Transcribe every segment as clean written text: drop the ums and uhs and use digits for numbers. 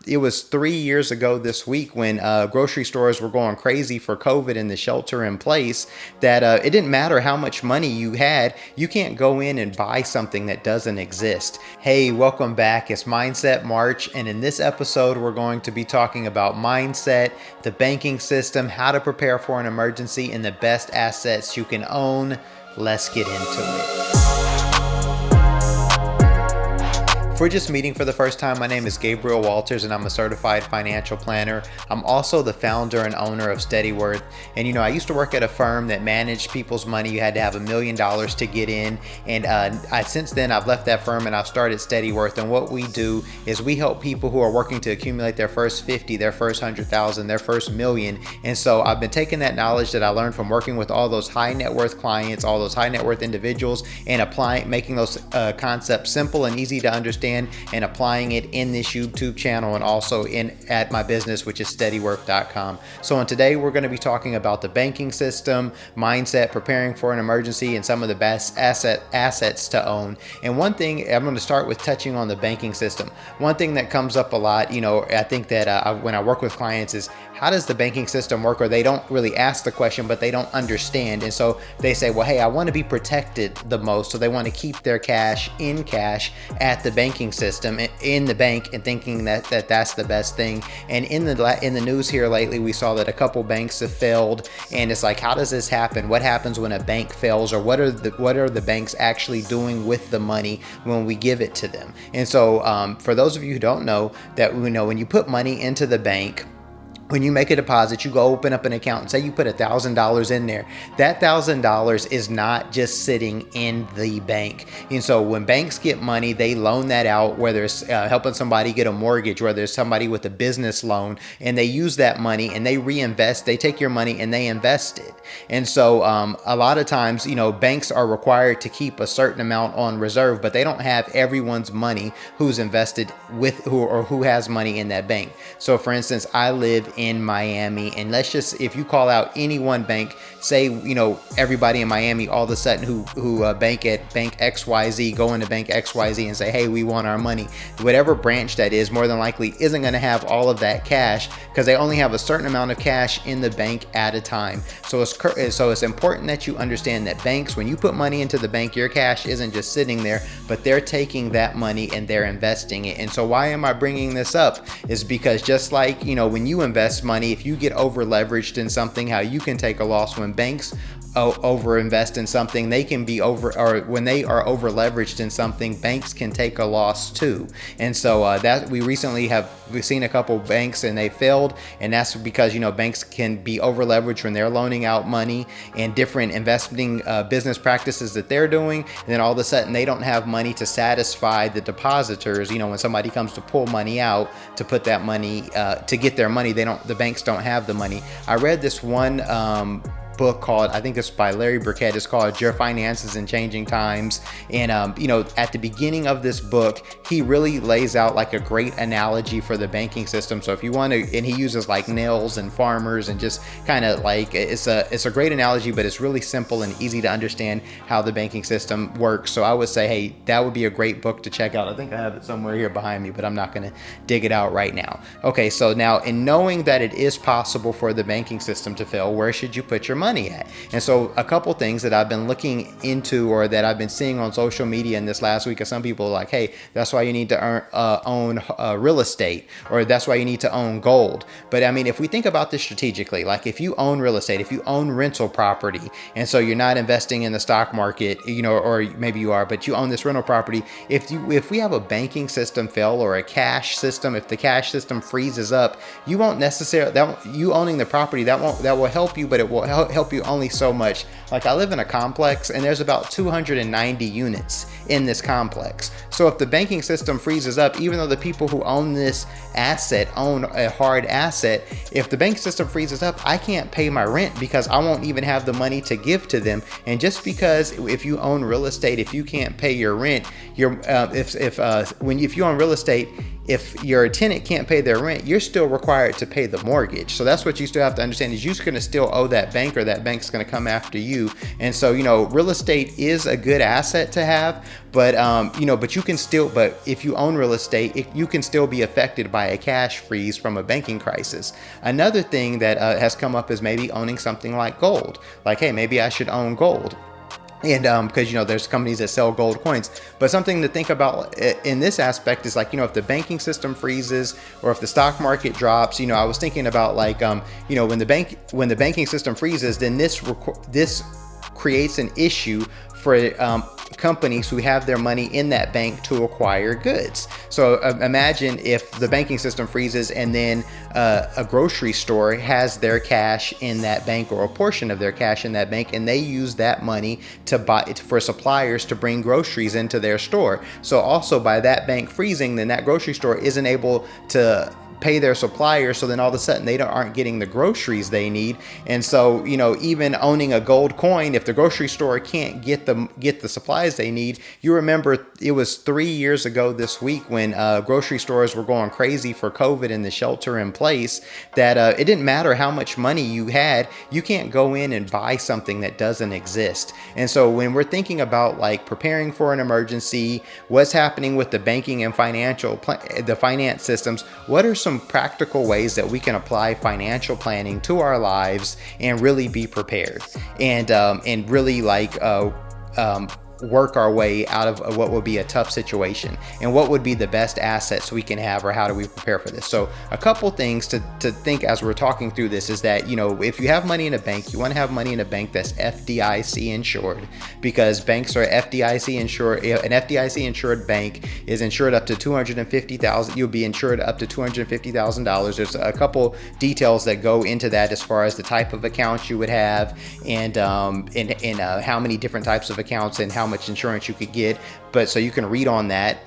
it was 3 years ago this week when grocery stores were going crazy for COVID and the shelter in place, that it didn't matter how much money you had, you can't go in and buy something that doesn't exist. Hey, welcome back. It's Mindset March, and in this episode, we're going to be talking about mindset, the banking system, how to prepare for an emergency, and the best assets you can own. Let's get into it. If we're just meeting for the first time, my name is Gabriel Walters and I'm a certified financial planner. I'm also the founder and owner of Steadyworth. And I used to work at a firm that managed people's money. You had to have $1 million to get in. And since then, I've left that firm and I've started Steadyworth. And what we do is we help people who are working to accumulate their first 50, their first 100,000, their first million. And so I've been taking that knowledge that I learned from working with all those high net worth clients, all those high net worth individuals, and making those concepts simple and easy to understand, and applying it in this YouTube channel and also at my business, which is steadyworth.com. So today we're going to be talking about the banking system, mindset, preparing for an emergency, and some of the best assets to own. And one thing, I'm going to start with touching on the banking system. One thing that comes up a lot, I think that when I work with clients is, how does the banking system work? Or they don't really ask the question, but they don't understand. And so they say, well, hey, I want to be protected the most. So they want to keep their cash in cash at the banking system, in the bank, and thinking that that's the best thing. And in the news here lately, we saw that a couple banks have failed. And it's like, how does this happen? What happens when a bank fails? Or what are the banks actually doing with the money when we give it to them? And so for those of you who don't know, that when you put money into the bank, when you make a deposit, you go open up an account and say you put $1,000 in there. That $1,000 is not just sitting in the bank. And so when banks get money, they loan that out, whether it's helping somebody get a mortgage, whether it's somebody with a business loan, and they use that money and they reinvest. They take your money and they invest it. And so a lot of times, banks are required to keep a certain amount on reserve, but they don't have everyone's money who's invested with who has money in that bank. So for instance, I live in Miami, and if you call out any one bank, say everybody in Miami all of a sudden who bank at Bank XYZ, go into Bank XYZ and say, hey, we want our money. Whatever branch that is, more than likely isn't going to have all of that cash, because they only have a certain amount of cash in the bank at a time. So it's important that you understand that banks, when you put money into the bank, your cash isn't just sitting there, but they're taking that money and they're investing it. And so why am I bringing this up is because just like when you invest money, if you get over leveraged in something, how you can take a loss. When banks over invest in something, they can be when they are over leveraged in something, banks can take a loss too. And so that we've seen a couple banks and they failed, and that's because banks can be over leveraged when they're loaning out money and different investing business practices that they're doing, and then all of a sudden they don't have money to satisfy the depositors. When somebody comes to pull money out to put that money to get their money, the banks don't have the money. I read this one book called, I think it's by Larry Burkett. It's called Your Finances in Changing Times. And, at the beginning of this book, he really lays out like a great analogy for the banking system. So if you want to, and he uses like nails and farmers and just kind of like, it's a great analogy, but it's really simple and easy to understand how the banking system works. So I would say, hey, that would be a great book to check out. I think I have it somewhere here behind me, but I'm not going to dig it out right now. Okay. So now, in knowing that it is possible for the banking system to fail, where should you put your money at? And so a couple things that I've been looking into, or that I've been seeing on social media in this last week, are some people like, hey, that's why you need to own real estate, or that's why you need to own gold. But I mean, if we think about this strategically, like if you own real estate, if you own rental property, and so you're not investing in the stock market, or maybe you are, but you own this rental property. If we have a banking system fail, or a cash system, if the cash system freezes up, you won't necessarily, you owning the property, that will help you, but it will help you only so much. Like I live in a complex and there's about 290 units in this complex. So if the banking system freezes up, even though the people who own this asset own a hard asset, if the bank system freezes up, I can't pay my rent because I won't even have the money to give to them. And just because if you own real estate, if you can't pay your rent, if you own real estate, if your tenant can't pay their rent, you're still required to pay the mortgage. So that's what you still have to understand, is you're going to still owe that bank, or that bank's going to come after you. And so, real estate is a good asset to have, but but you can still, but if you own real estate, you can still be affected by a cash freeze from a banking crisis. Another thing that has come up is maybe owning something like gold. Like, hey, maybe I should own gold. And because there's companies that sell gold coins, but something to think about in this aspect is like, if the banking system freezes, or if the stock market drops, I was thinking about like when the banking system freezes, then this creates an issue for companies who have their money in that bank to acquire goods. So imagine if the banking system freezes, and then a grocery store has their cash in that bank, or a portion of their cash in that bank, and they use that money to buy for suppliers to bring groceries into their store. So also by that bank freezing, then that grocery store isn't able to pay their suppliers, so then all of a sudden they aren't getting the groceries they need. And so even owning a gold coin, if the grocery store can't get the supplies they need, you remember it was 3 years ago this week when grocery stores were going crazy for COVID and the shelter in place, that it didn't matter how much money you had, you can't go in and buy something that doesn't exist. And so when we're thinking about like preparing for an emergency, what's happening with the banking and the finance systems, what are some practical ways that we can apply financial planning to our lives and really be prepared, and really work our way out of what would be a tough situation, and what would be the best assets we can have, or how do we prepare for this? So a couple things to think as we're talking through this is that, if you have money in a bank, you want to have money in a bank that's FDIC insured, because banks are FDIC insured. An FDIC insured bank is insured up to $250,000. You'll be insured up to $250,000. There's a couple details that go into that as far as the type of accounts you would have, and how many different types of accounts, and how much insurance you could get. But so you can read on that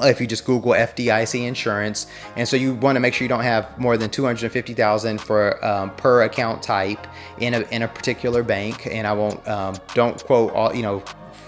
if you just Google FDIC insurance. And so you want to make sure you don't have more than $250,000 for per account type in a particular bank. And I won't don't quote all,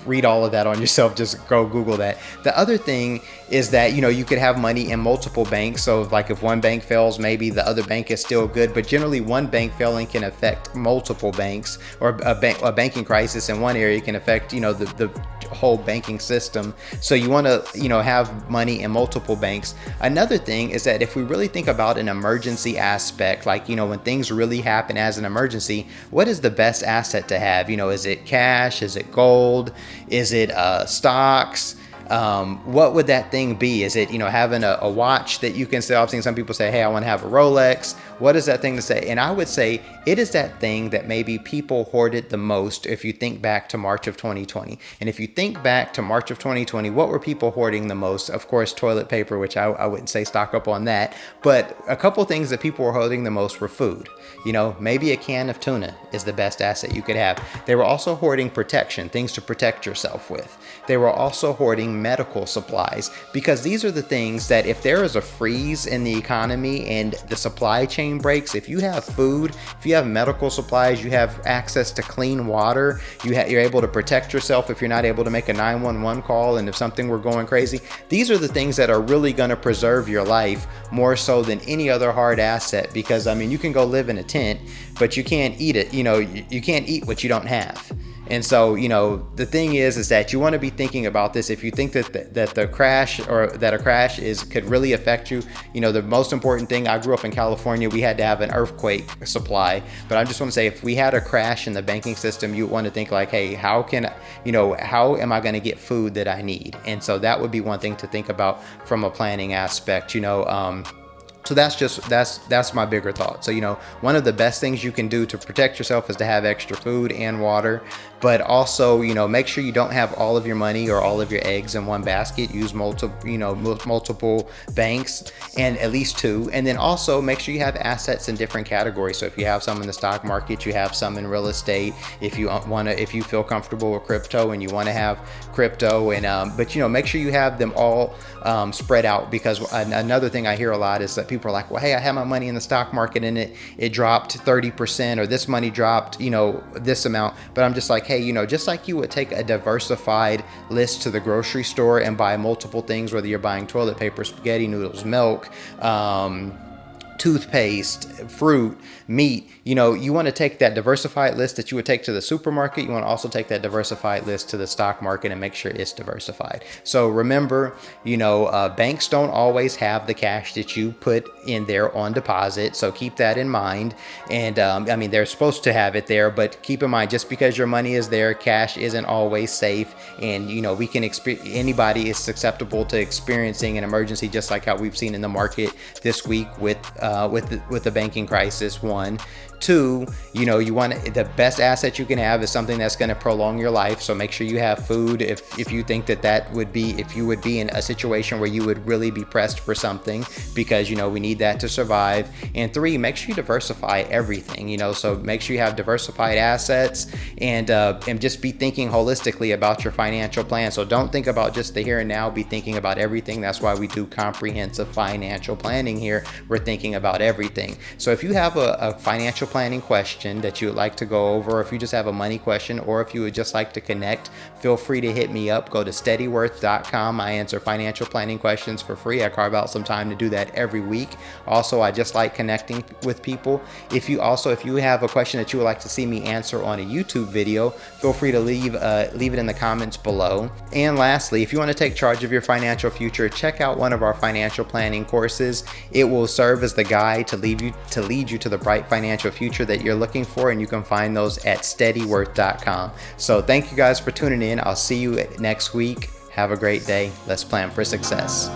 read all of that on yourself, just go Google that. The other thing is that, you could have money in multiple banks. So like if one bank fails, maybe the other bank is still good, but generally one bank failing can affect multiple banks, or a banking crisis in one area can affect, the whole banking system. So you want to, have money in multiple banks. Another thing is that if we really think about an emergency aspect, like, when things really happen as an emergency, what is the best asset to have? Is it cash? Is it gold? Is it stocks? What would that thing be? Is it, having a watch that you can sell? I've seen some people say, hey, I want to have a Rolex. What is that thing to say? And I would say it is that thing that maybe people hoarded the most if you think back to March of 2020. And if you think back to March of 2020, what were people hoarding the most? Of course, toilet paper, which I wouldn't say stock up on that. But a couple things that people were hoarding the most were food. Maybe a can of tuna is the best asset you could have. They were also hoarding protection, things to protect yourself with. They were also hoarding medical supplies, because these are the things that if there is a freeze in the economy and the supply chain breaks, if you have food, if you have medical supplies, you have access to clean water, you're able to protect yourself if you're not able to make a 911 call, and if something were going crazy. These are the things that are really going to preserve your life more so than any other hard asset, because you can go live in a tent, but you can't eat it. You can't eat what you don't have. And so, the thing is that you want to be thinking about this. If you think that the crash, or that a crash could really affect you, the most important thing, I grew up in California, we had to have an earthquake supply. But I just want to say, if we had a crash in the banking system, you want to think like, hey, how am I going to get food that I need? And so that would be one thing to think about from a planning aspect, So that's my bigger thought. So, one of the best things you can do to protect yourself is to have extra food and water, but also, make sure you don't have all of your money or all of your eggs in one basket. Use multiple banks, and at least two. And then also make sure you have assets in different categories. So if you have some in the stock market, you have some in real estate. If you feel comfortable with crypto and you want to have crypto, and but make sure you have them all spread out, because another thing I hear a lot is that people are like, well, hey, I have my money in the stock market and it dropped 30%, or this money dropped, this amount. But I'm just like, hey, just like you would take a diversified list to the grocery store and buy multiple things, whether you're buying toilet paper, spaghetti noodles, milk, toothpaste, fruit, meat, you want to take that diversified list that you would take to the supermarket. You want to also take that diversified list to the stock market and make sure it's diversified. So remember, banks don't always have the cash that you put in there on deposit. So keep that in mind. And they're supposed to have it there, but keep in mind, just because your money is there, cash isn't always safe. And, we can anybody is susceptible to experiencing an emergency, just like how we've seen in the market this week with the banking crisis. 1, 2, you want the best asset you can have is something that's going to prolong your life. So make sure you have food if you think that would be, if you would be in a situation where you would really be pressed for something, because we need that to survive. And 3, make sure you diversify everything. So make sure you have diversified assets, and just be thinking holistically about your financial plan. So don't think about just the here and now, be thinking about everything. That's why we do comprehensive financial planning here. We're thinking about everything. So if you have a financial planning question that you would like to go over, or if you just have a money question, or if you would just like to connect, feel free to hit me up. Go to steadyworth.com. I answer financial planning questions for free. I carve out some time to do that every week. Also, I just like connecting with people. If you have a question that you would like to see me answer on a YouTube video, feel free to leave it in the comments below. And lastly, if you want to take charge of your financial future, check out one of our financial planning courses. It will serve as the guide to lead you to the bright financial future that you're looking for, and you can find those at steadyworth.com. So thank you guys for tuning in. I'll see you next week. Have a great day. Let's plan for success.